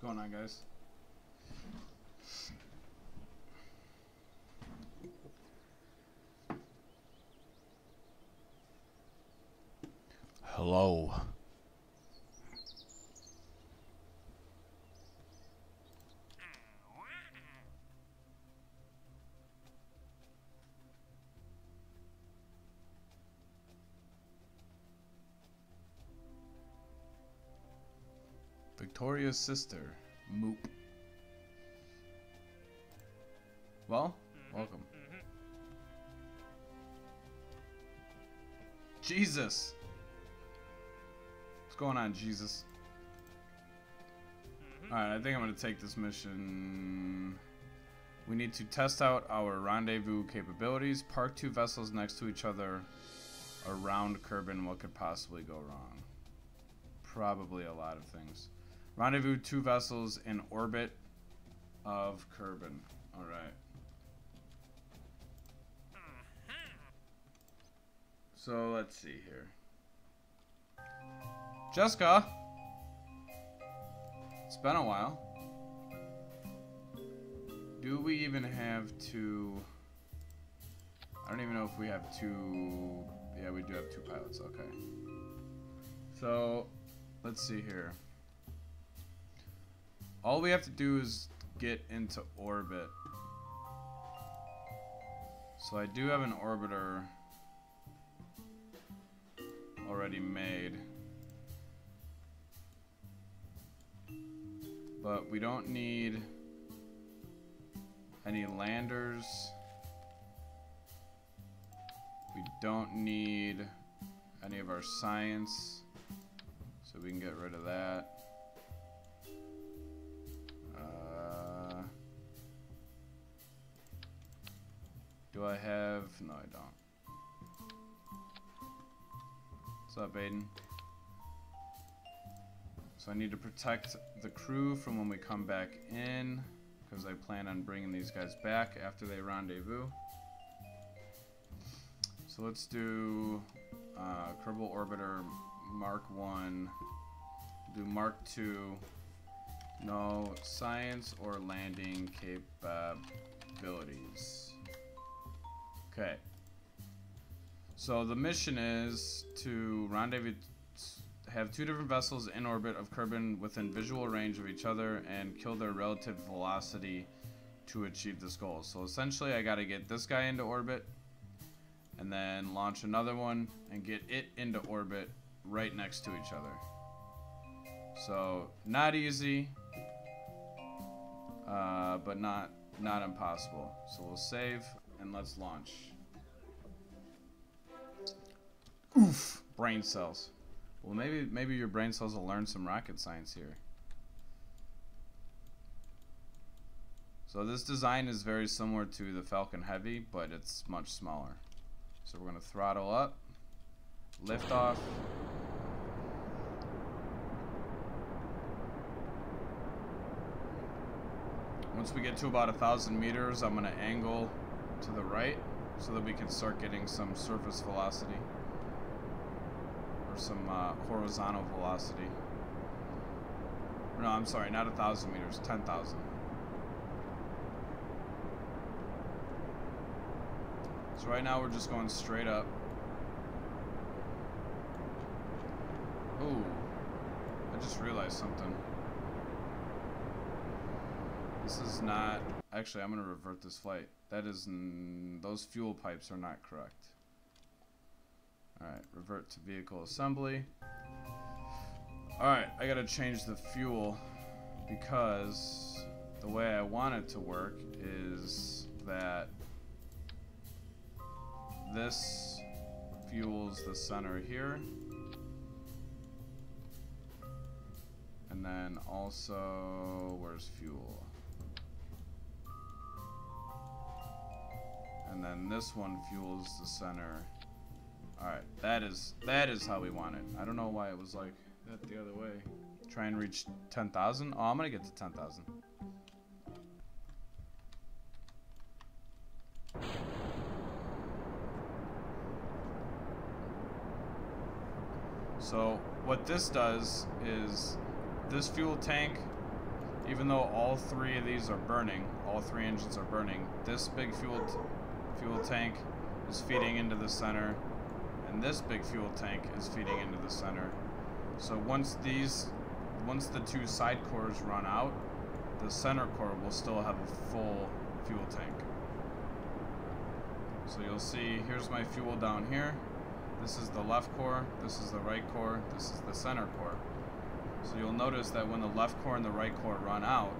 going on, guys? Hello. Victoria's sister, Moop. Well, welcome. Jesus! What's going on, Jesus? Alright, I think I'm gonna take this mission. We need to test out our rendezvous capabilities. Park 2 vessels next to each other around Kerbal. What could possibly go wrong? Probably a lot of things. Rendezvous 2 vessels in orbit of Kerbal. Alright. So let's see here. Jessica! It's been a while. Do we even have two? I don't even know if we have two. Yeah, we do have 2 pilots. Okay. So let's see here. All we have to do is get into orbit. So I do have an orbiter already made. But we don't need any landers. We don't need any of our science. So we can get rid of that. Do I have... No, I don't. What's up, Aiden? So I need to protect the crew from when we come back in, because I plan on bringing these guys back after they rendezvous. So let's do Kerbal Orbiter Mark 1. Do Mark 2. No science or landing capabilities. Okay. So the mission is to rendezvous, have 2 different vessels in orbit of Kerbal within visual range of each other and kill their relative velocity to achieve this goal. So essentially I gotta get this guy into orbit and then launch another one and get it into orbit right next to each other. So not easy, but not impossible. So we'll save and let's launch. Oof, brain cells. Well, maybe your brain cells will learn some rocket science here. So this design is very similar to the Falcon Heavy, but it's much smaller. So we're gonna throttle up, lift off. Once we get to about 1,000 meters, I'm gonna angle to the right so that we can start getting some surface velocity or some horizontal velocity. No, I'm sorry, not 1,000 meters, 10,000. So right now we're just going straight up. Ooh, I just realized something. This is not... Actually, I'm going to revert this flight. That is... those fuel pipes are not correct. Alright, revert to vehicle assembly. Alright, I got to change the fuel because the way I want it to work is that this fuels the center here. And then also, where's fuel? And then this one fuels the center. Alright, that is how we want it. I don't know why it was like that the other way. Try and reach 10,000? Oh, I'm gonna get to 10,000. So what this does is this fuel tank even though all three of these are burning, all three engines are burning, this big fuel tank is feeding into the center, and this big fuel tank is feeding into the center. So once the two side cores run out, the center core will still have a full fuel tank. So you'll see, here's my fuel down here. This is the left core, this is the right core, this is the center core. So you'll notice that when the left core and the right core run out,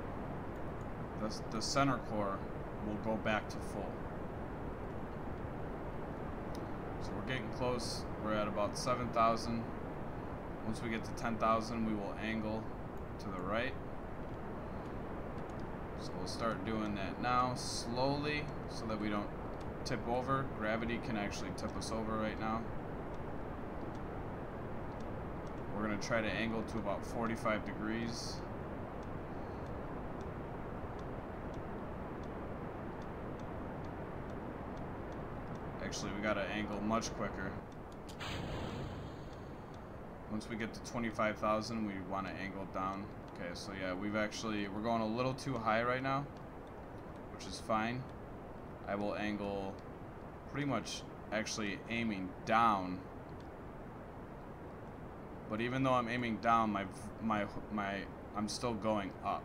the center core will go back to full. So we're getting close. We're at about 7,000. Once we get to 10,000, we will angle to the right. So we'll start doing that now, slowly, so that we don't tip over. Gravity can actually tip us over right now. We're going to try to angle to about 45 degrees. Actually, we got to angle much quicker. Once we get to 25,000, we want to angle down. Okay, so yeah, we're going a little too high right now, which is fine. I will angle pretty much actually aiming down. But even though I'm aiming down, I'm still going up,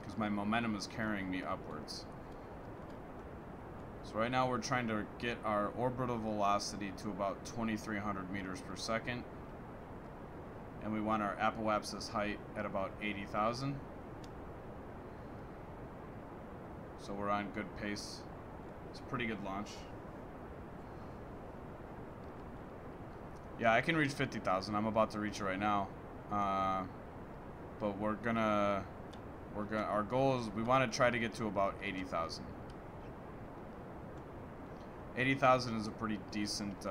because my momentum is carrying me upwards. So right now we're trying to get our orbital velocity to about 2,300 meters per second, and we want our apoapsis height at about 80,000. So we're on good pace. It's a pretty good launch. Yeah, I can reach 50,000. I'm about to reach it right now. But our goal is we want to try to get to about 80,000. 80,000 is a pretty decent,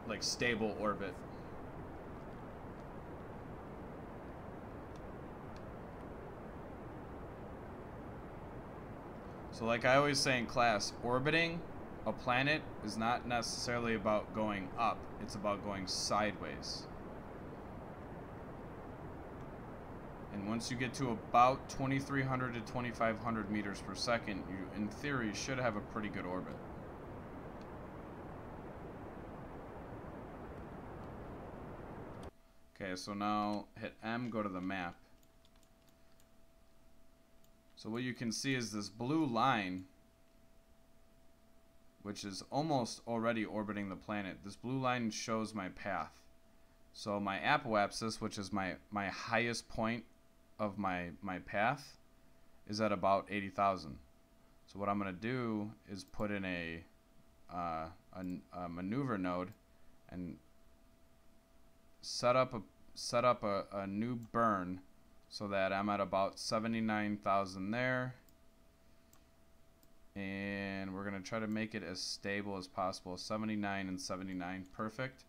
like stable orbit. So like I always say in class, orbiting a planet is not necessarily about going up, it's about going sideways. And once you get to about 2,300 to 2,500 meters per second, you, in theory, should have a pretty good orbit. Okay, so now hit M, go to the map. So what you can see is this blue line, which is almost already orbiting the planet. This blue line shows my path. So my apoapsis, which is my highest point of my path, is at about 80,000. So what I'm going to do is put in a maneuver node and set up a new burn, so that I'm at about 79,000 there. And we're going to try to make it as stable as possible. 79 and 79, perfect.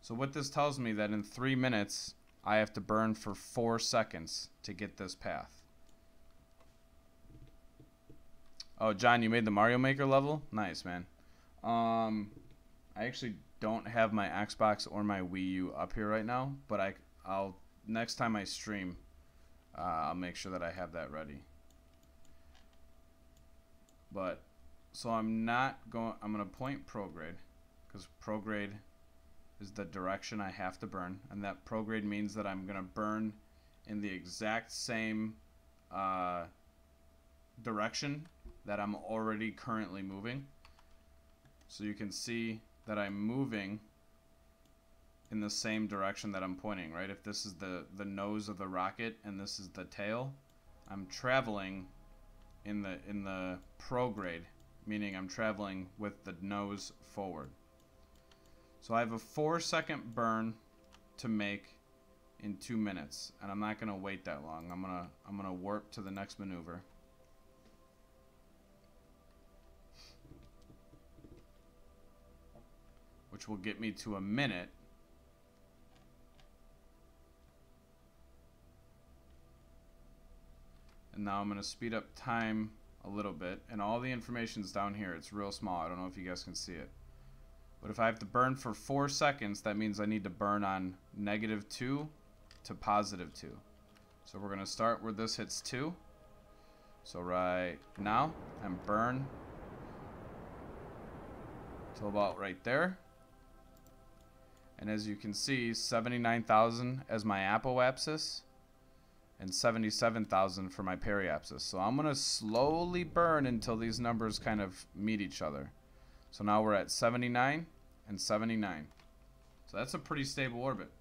So what this tells me that in 3 minutes, I have to burn for 4 seconds to get this path. Oh, John, you made the Mario Maker level? Nice, man. I actually don't have my Xbox or my Wii U up here right now, but I'll next time I stream, I'll make sure that I have that ready. But so I'm gonna point prograde, because prograde is the direction I have to burn, and that prograde means that I'm gonna burn in the exact same direction that I'm already currently moving. So you can see that I'm moving in the same direction that I'm pointing, right? If this is the nose of the rocket and this is the tail, I'm traveling in the prograde, meaning I'm traveling with the nose forward. So I have a 4-second burn to make in 2 minutes, and I'm not gonna wait that long. I'm gonna warp to the next maneuver. Which will get me to a minute. And now I'm going to speed up time a little bit. And all the information's down here. It's real small. I don't know if you guys can see it. But if I have to burn for 4 seconds, that means I need to burn on -2 to +2. So we're going to start where this hits 2. So right now, and burn till about right there. And as you can see, 79,000 as my apoapsis and 77,000 for my periapsis. So I'm going to slowly burn until these numbers kind of meet each other. So now we're at 79 and 79. So that's a pretty stable orbit.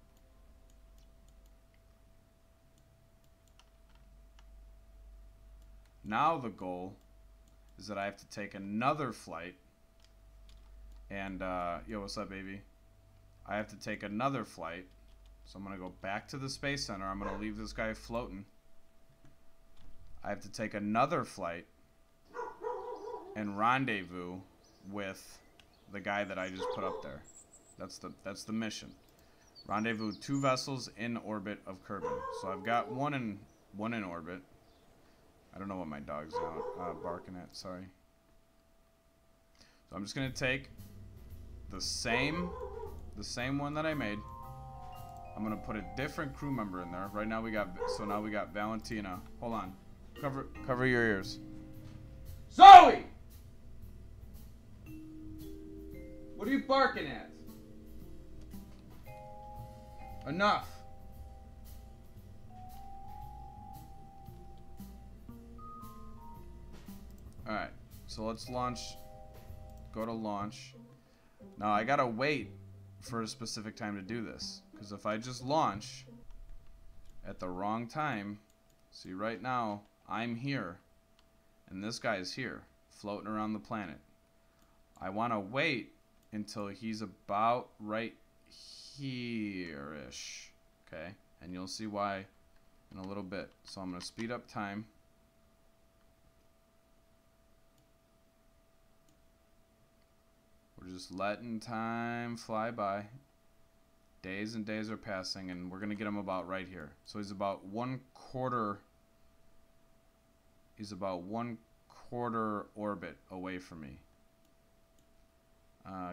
Now the goal is that I have to take another flight. And, yo, what's up, baby? I have to take another flight. So I'm going to go back to the Space Center. I'm going to leave this guy floating. I have to take another flight and rendezvous with the guy that I just put up there. That's the mission. Rendezvous 2 vessels in orbit of Kerbal. So I've got one in orbit. I don't know what my dog's out barking at. Sorry. So I'm just going to take the same one that I made. I'm gonna put a different crew member in there. Right now we got Valentina. Hold on. Cover your ears. Zoe! What are you barking at? Enough. Alright, so let's launch. Go to launch. Now I gotta wait for a specific time to do this, because if I just launch at the wrong time, see right now I'm here and this guy's here floating around the planet. I want to wait until he's about right here-ish, okay? And you'll see why in a little bit. So I'm going to speed up time. We're just letting time fly by. Days and days are passing, and we're going to get him about right here. So he's about 1/4. He's about 1/4 orbit away from me.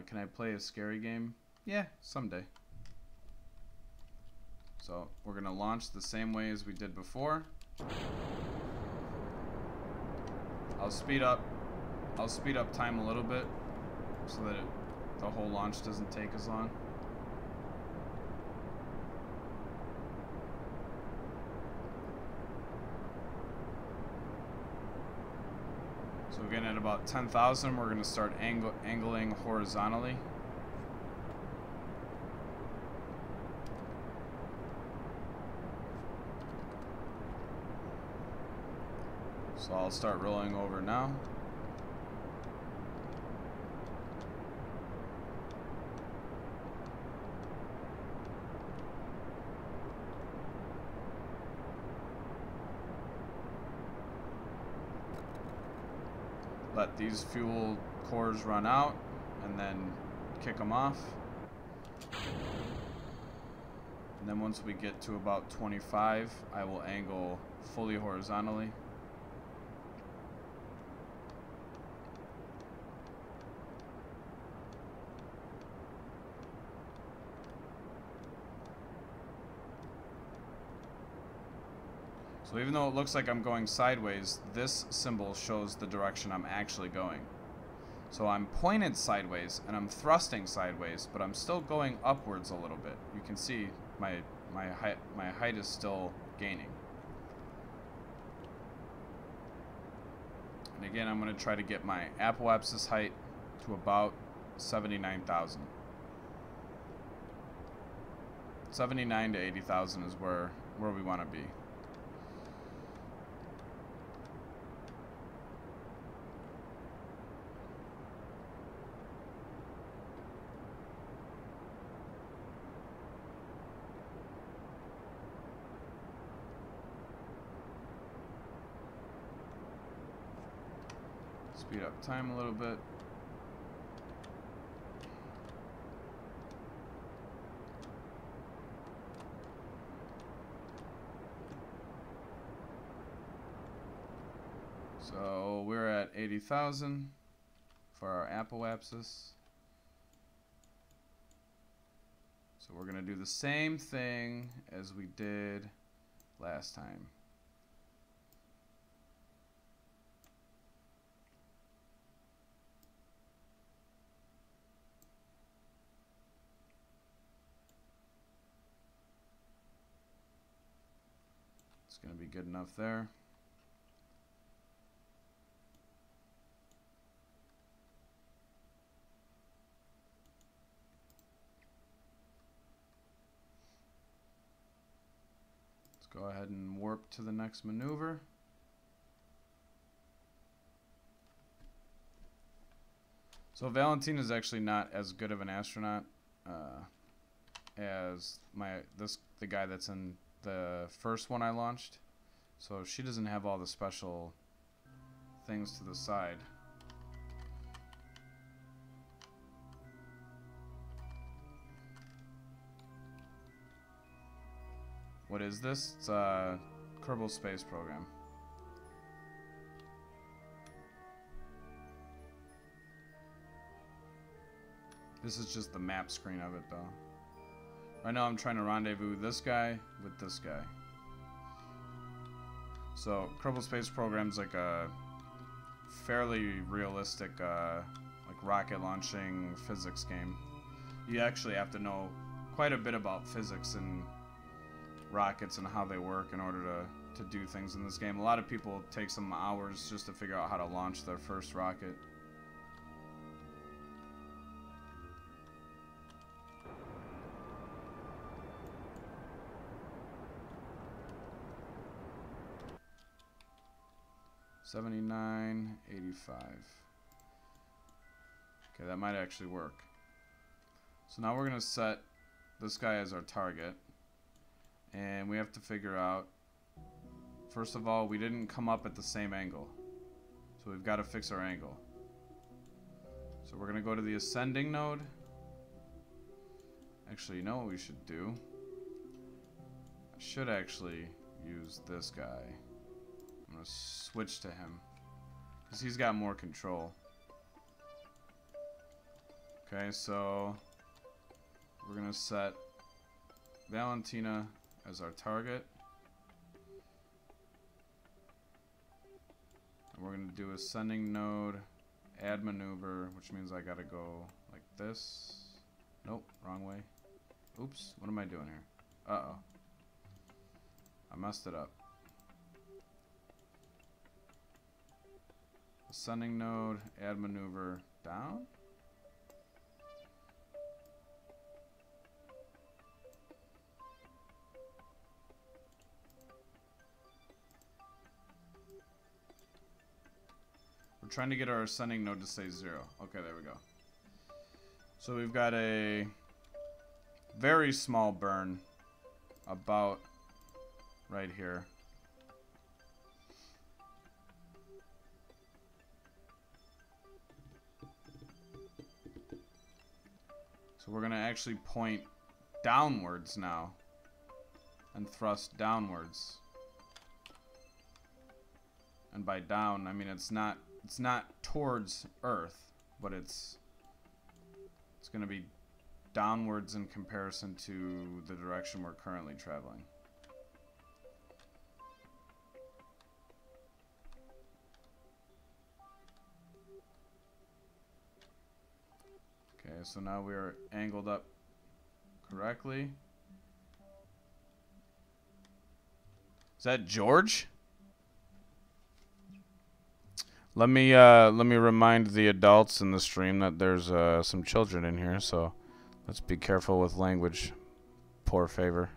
Can I play a scary game? Yeah, someday. So we're going to launch the same way as we did before. I'll speed up time a little bit so that the whole launch doesn't take as long. So again, at about 10,000, we're going to start angling horizontally. So I'll start rolling over now. Let these fuel cores run out and then kick them off. And then once we get to about 25, I will angle fully horizontally. So even though it looks like I'm going sideways, this symbol shows the direction I'm actually going. So I'm pointed sideways and I'm thrusting sideways, but I'm still going upwards a little bit. You can see my height is still gaining. And again, I'm going to try to get my apoapsis height to about 79,000. 79 to 80,000 is where we want to be. Speed up time a little bit. So we're at 80,000 for our apoapsis. So we're going to do the same thing as we did last time. It's going to be good enough there. Go ahead and warp to the next maneuver. So Valentina is actually not as good of an astronaut as the guy that's in the first one I launched. So she doesn't have all the special things to the side. What is this? It's a Kerbal space program. This is just the map screen of it, though. Right now I'm trying to rendezvous this guy with this guy. So Kerbal space program's like a fairly realistic like rocket launching physics game. You actually have to know quite a bit about physics and rockets and how they work in order to do things in this game. A lot of people take some hours just to figure out how to launch their first rocket. $79.85. Okay, that might actually work. So now we're gonna set this guy as our target. And we have to figure out, first of all, we didn't come up at the same angle. So we've got to fix our angle. So we're going to go to the ascending node. Actually, you know what we should do? I should actually use this guy. I'm going to switch to him, because he's got more control. Okay, so we're going to set Valentina as our target. And we're going to do ascending node, add maneuver, which means I got to go like this. Nope, wrong way. Oops, what am I doing here? Uh-oh. I messed it up. Ascending node, add maneuver, down? We're trying to get our ascending node to say 0. Okay, there we go. So we've got a very small burn about right here. So we're going to actually point downwards now and thrust downwards. And by down, I mean it's not towards Earth, but it's going to be downwards in comparison to the direction we're currently traveling. Okay, so now we are angled up correctly. Is that George? Let me remind the adults in the stream that there's some children in here, so let's be careful with language. Poor favor.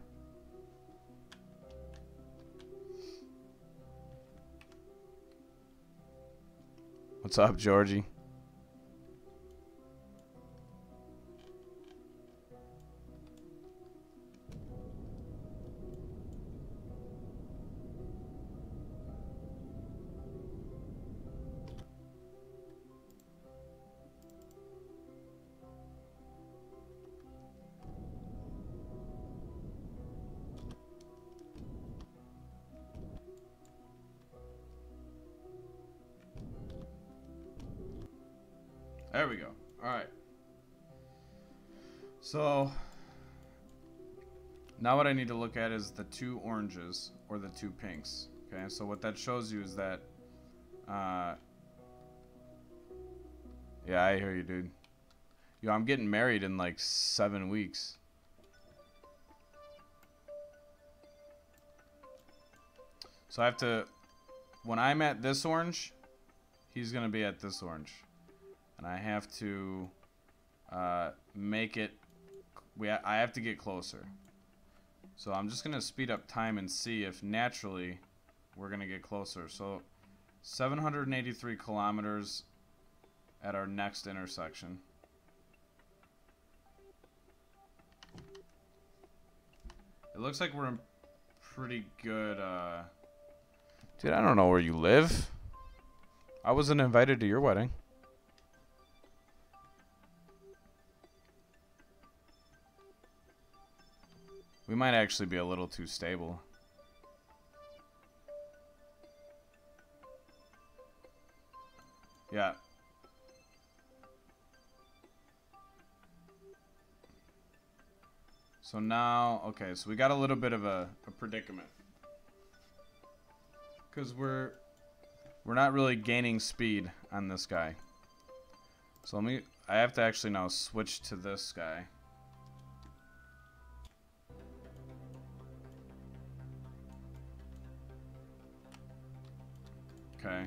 What's up, Georgie? There we go. All right. So Now what I need to look at is the 2 oranges or the 2 pinks. Okay, so what that shows you is that, yeah, I hear you, dude. Yo, I'm getting married in like 7 weeks. So I have to, when I'm at this orange, he's gonna be at this orange. And I have to make it, I have to get closer. So I'm just gonna speed up time and see if naturally we're gonna get closer. So 783 kilometers at our next intersection. It looks like we're in pretty good, dude, I don't know where you live. I wasn't invited to your wedding. We might actually be a little too stable. Yeah. So now, okay, so we got a little bit of a predicament. Because we're not really gaining speed on this guy. So I have to actually now switch to this guy. Okay.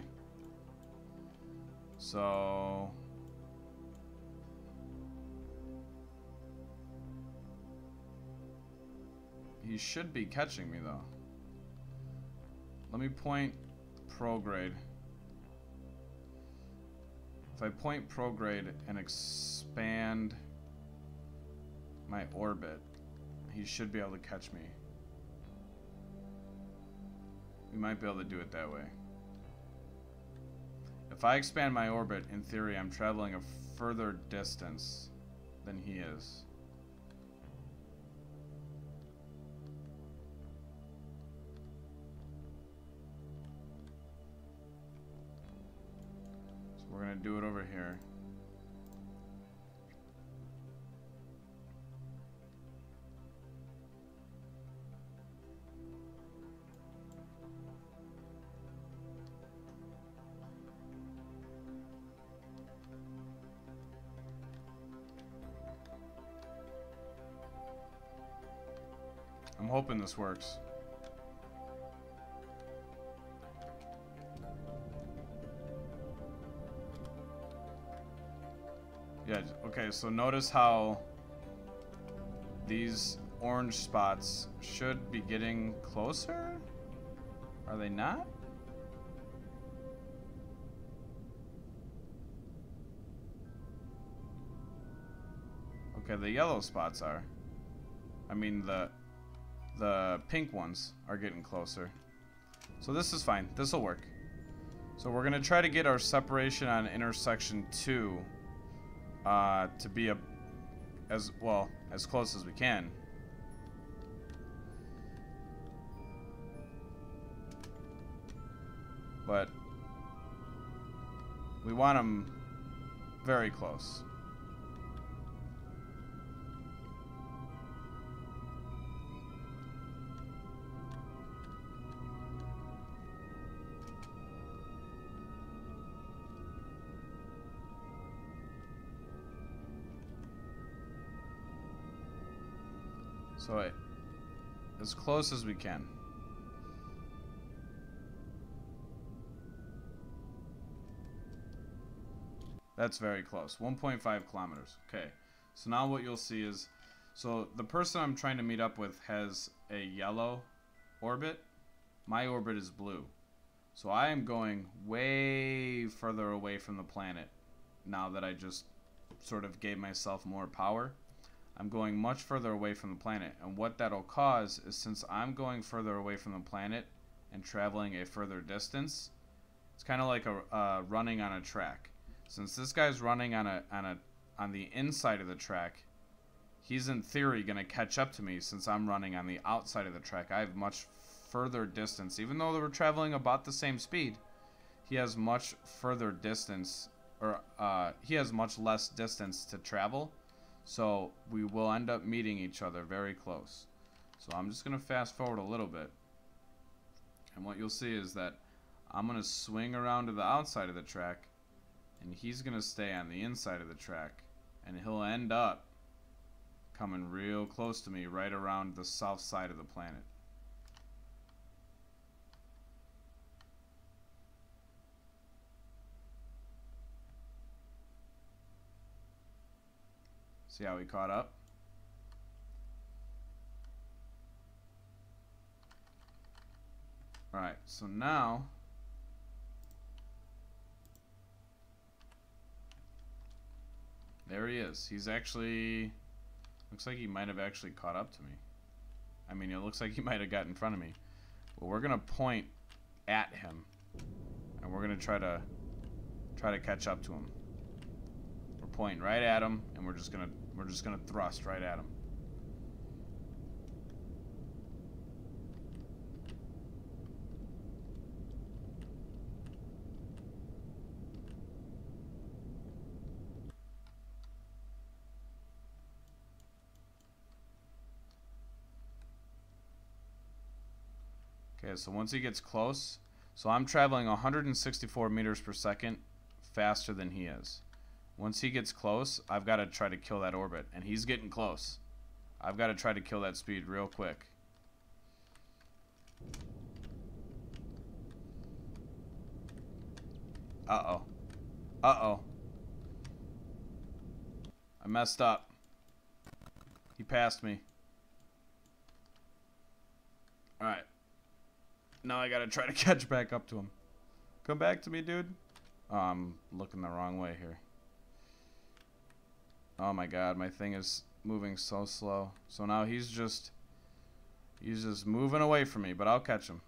So he should be catching me though. Let me point prograde. If I point prograde and expand my orbit, he should be able to catch me. We might be able to do it that way. If I expand my orbit, in theory, I'm traveling a further distance than he is. So we're going to do it over here. I'm hoping this works. Yeah, okay, so notice how these orange spots should be getting closer? Are they not? Okay, the yellow spots are. I mean, the pink ones are getting closer. So this is fine. This will work. So we're going to try to get our separation on intersection 2 to be as close as we can. But we want them very close. So as close as we can. That's very close. 1.5 kilometers. Okay. So now what you'll see is, so the person I'm trying to meet up with has a yellow orbit. My orbit is blue. So I am going way further away from the planet now that I just sort of gave myself more power. I'm going much further away from the planet, and what that'll cause is, since I'm going further away from the planet and traveling a further distance, it's kind of like a running on a track. Since this guy's running on the inside of the track, he's in theory going to catch up to me. Since I'm running on the outside of the track, I have much further distance. Even though we're traveling about the same speed, he has much further distance, or he has much less distance to travel. So we will end up meeting each other very close. So I'm just going to fast forward a little bit. And what you'll see is that I'm going to swing around to the outside of the track, and he's going to stay on the inside of the track. And he'll end up coming real close to me right around the south side of the planet. See how he caught up? Alright, so now there he is. He's actually, looks like he might have actually caught up to me. I mean, it looks like he might have got in front of me. But we're gonna point at him, and we're gonna try to catch up to him. We're pointing right at him, and we're just gonna thrust right at him. Okay, so once he gets close, so I'm traveling 164 meters per second faster than he is. Once he gets close, I've got to try to kill that orbit, and he's getting close. I've got to try to kill that speed real quick. Uh-oh. Uh-oh. I messed up. He passed me. Alright. Now I gotta try to catch back up to him. Come back to me, dude. Oh, I'm looking the wrong way here. Oh my god, my thing is moving so slow. So now he's just moving away from me, but I'll catch him.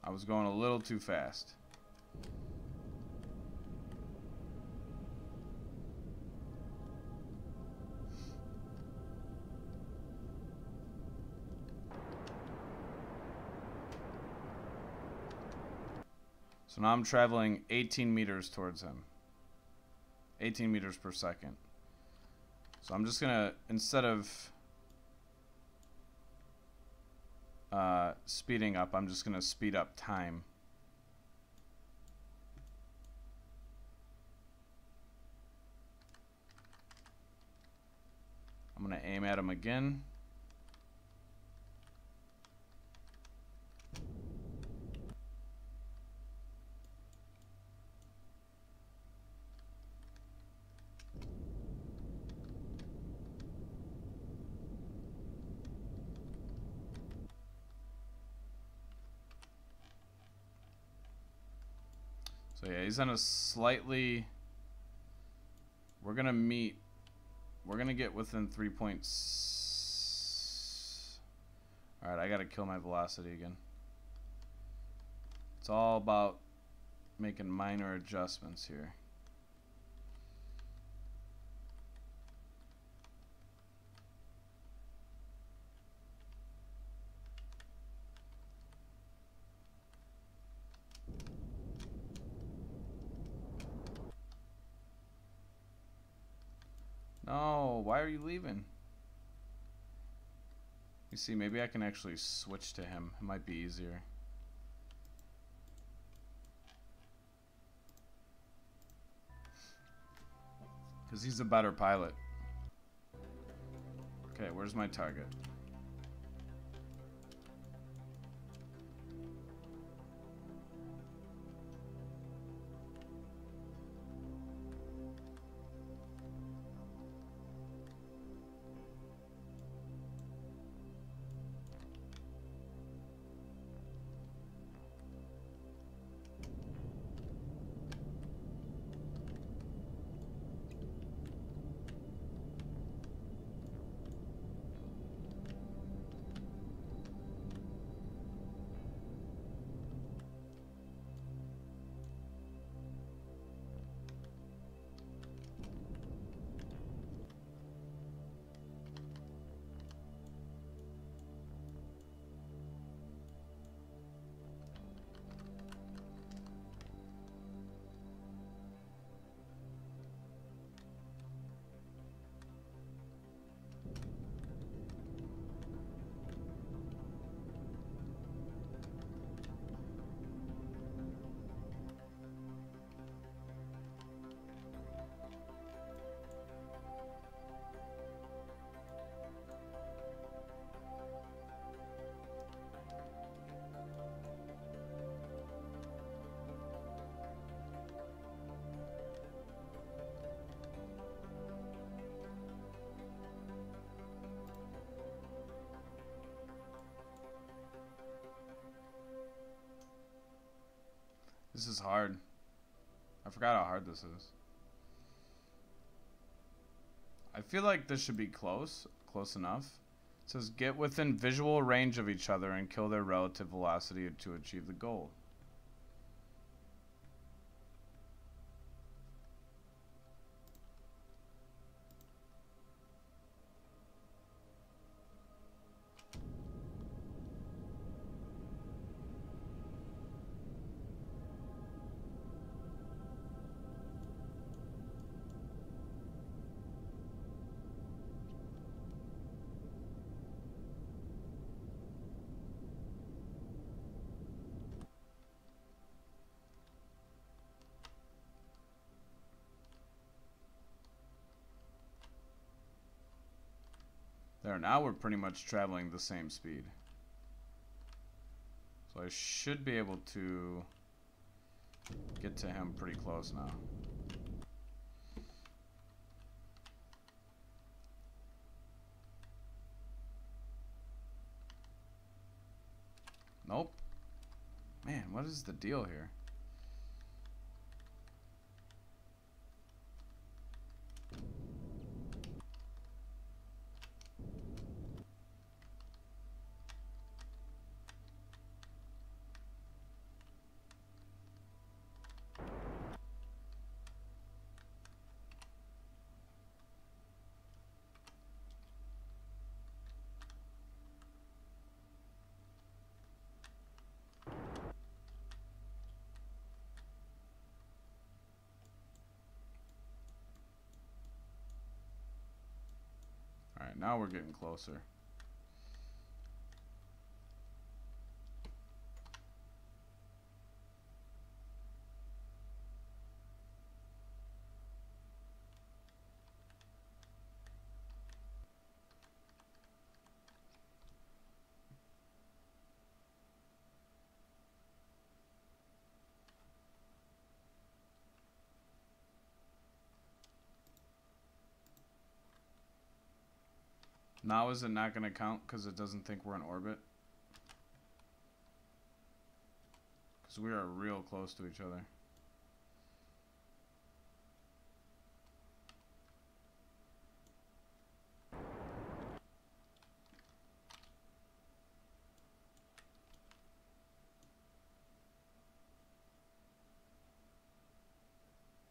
I was going a little too fast. So now I'm traveling 18 meters towards him. 18 meters per second. So I'm just gonna, instead of speeding up, I'm just gonna speed up time. I'm gonna aim at him again. So yeah, he's on a slightly, we're gonna get within 3 points. Alright, I gotta kill my velocity again. It's all about making minor adjustments here. No, why are you leaving? You see, maybe I can actually switch to him. It might be easier. Because he's a better pilot. Okay, where's my target? This is hard. I forgot how hard this is. I feel like this should be close enough. It says get within visual range of each other and kill their relative velocity to achieve the goal. There, now we're pretty much traveling the same speed. So I should be able to get to him pretty close now. Nope. Man, what is the deal here? Alright, now we're getting closer. Now is it not going to count because it doesn't think we're in orbit? Because we are real close to each other.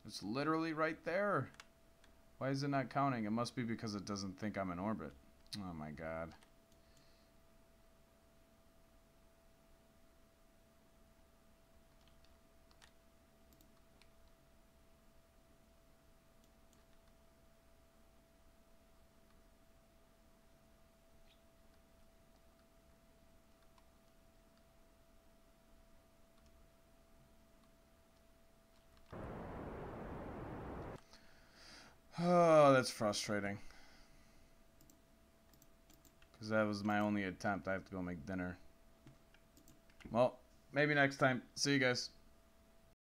It's literally right there. Why is it not counting? It must be because it doesn't think I'm in orbit. Oh my god. Oh, that's frustrating. Because that was my only attempt. I have to go make dinner. Well, maybe next time. See you guys.